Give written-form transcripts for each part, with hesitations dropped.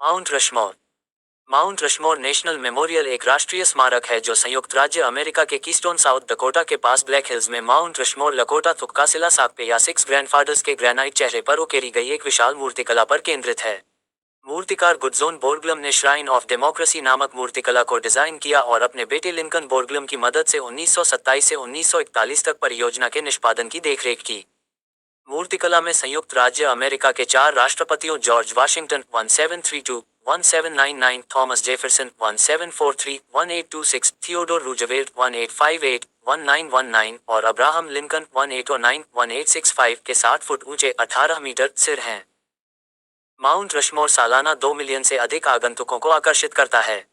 Mount Rushmore. Mount Rushmore national memorial एक राष्ट्रीय स्मारक है जो संयुक्त राज्य अमेरिका के कीस्टोन साउथ डकोटा के पास ब्लैक हिल्स में माउंट रशमोर लकोटा तुक्कासिला साकपे या सिक्स ग्रैंडफादर्स के ग्रेनाइट चेहरे पर उकेरी गई एक विशाल मूर्तिकला पर केंद्रित है। मूर्तिकार गुडजोन बोर्गलम ने श्राइन ऑफ डेमोक्रेसी नामक मूर्तिकला को डिजाइन किया और अपने बेटे लिंकन बोर्गलम की मदद से 1927 से 1941 तक परियोजना के निष्पादन की देखरेख की। मूर्तिकला में संयुक्त राज्य अमेरिका के 4 राष्ट्रपतियों George Washington 1732, 1799, Thomas Jefferson 1743, 1826, Theodore Roosevelt 1858, 1919 और अब्राहम लिंकन 1809, 1865 के 60 फुट ऊंचे 18 मीटर सिर हैं। माउंट रशमोर सालाना 2 मिलियन से अधिक आगंतुकों को आकर्षित करता है।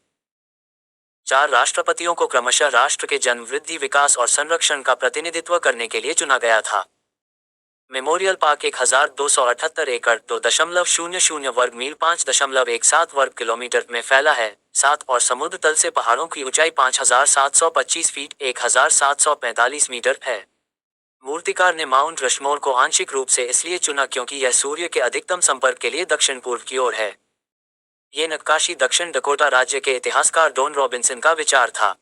4 राष्ट्रपतियों को क्रमशः राष्ट्र के जन्म, वृद्धि, विकास और संरक्षण का प्रतिनिधित्व करने के लिए चुना गया था। मेमोरियल पार्क 1278 एकड़ 2.00 वर्ग मील 5.17 वर्ग किलोमीटर में फैला है। 7 और समुद्र तल से पहाड़ों की ऊंचाई 5725 फीट 1745 मीटर है। मूर्तिकार ने माउंट रशमोर को आंशिक रूप से इसलिए चुना क्योंकि यह सूर्य के अधिकतम संपर्क के लिए दक्षिण पूर्व की ओर है। ये नक्काशी दक्षिण डकोटा राज्य के इतिहासकार डॉन रॉबिन्सन का विचार था।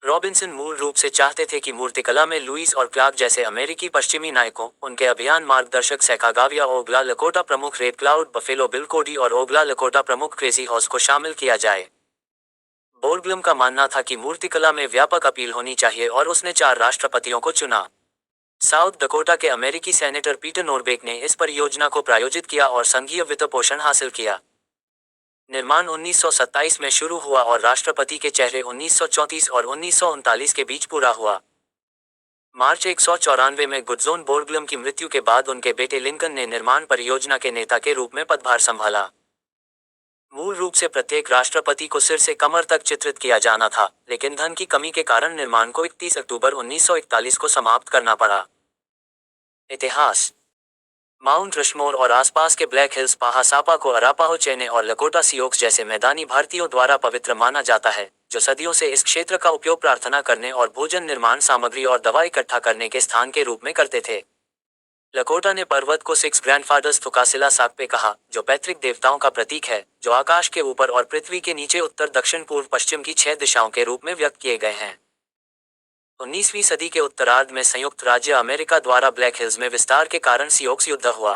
रॉबिन्सन मूल रूप से चाहते थे कि मूर्तिकला में लुईस और क्लार्क जैसे अमेरिकी पश्चिमी नायकों, उनके अभियान मार्गदर्शक सैकागाविया ओगला लकोटा प्रमुख रेड क्लाउड बफेलो बिल कोडी और ओगला लकोटा प्रमुख क्रेजी हॉर्स को शामिल किया जाए। बोर्गलम का मानना था कि मूर्तिकला में व्यापक अपील होनी चाहिए और उसने 4 राष्ट्रपतियों को चुना। साउथ डकोटा के अमेरिकी सेनेटर पीटर नोरबेक ने इस परियोजना को प्रायोजित किया और संघीय वित्तपोषण हासिल किया। निर्माण 1927 में शुरू हुआ और राष्ट्रपति के चेहरे 1934 और 1939 के बीच पूरा हुआ। मार्च 194 में गुडजोन बोर्गलम की मृत्यु के बाद उनके बेटे लिंकन ने निर्माण परियोजना के नेता के रूप में पदभार संभाला। मूल रूप से प्रत्येक राष्ट्रपति को सिर से कमर तक चित्रित किया जाना था, लेकिन धन की कमी के कारण निर्माण को 31 अक्टूबर 1941 को समाप्त करना पड़ा। इतिहास। माउंट रशमोर और आसपास के ब्लैक हिल्स पाहासापा को अरापाहो चेने और लकोटा सियोक्स जैसे मैदानी भारतीयों द्वारा पवित्र माना जाता है, जो सदियों से इस क्षेत्र का उपयोग प्रार्थना करने और भोजन निर्माण सामग्री और दवा इकट्ठा करने के स्थान के रूप में करते थे। लकोटा ने पर्वत को सिक्स ग्रैंडफादर्स तुकासिला साकपे कहा, जो पैतृक देवताओं का प्रतीक है, जो आकाश के ऊपर और पृथ्वी के नीचे उत्तर, दक्षिण, पूर्व, पश्चिम की 6 दिशाओं के रूप में व्यक्त किए गए हैं। 19वीं सदी के उत्तरार्ध में संयुक्त राज्य अमेरिका द्वारा ब्लैक हिल्स में विस्तार के कारण सियोक्स युद्ध हुआ।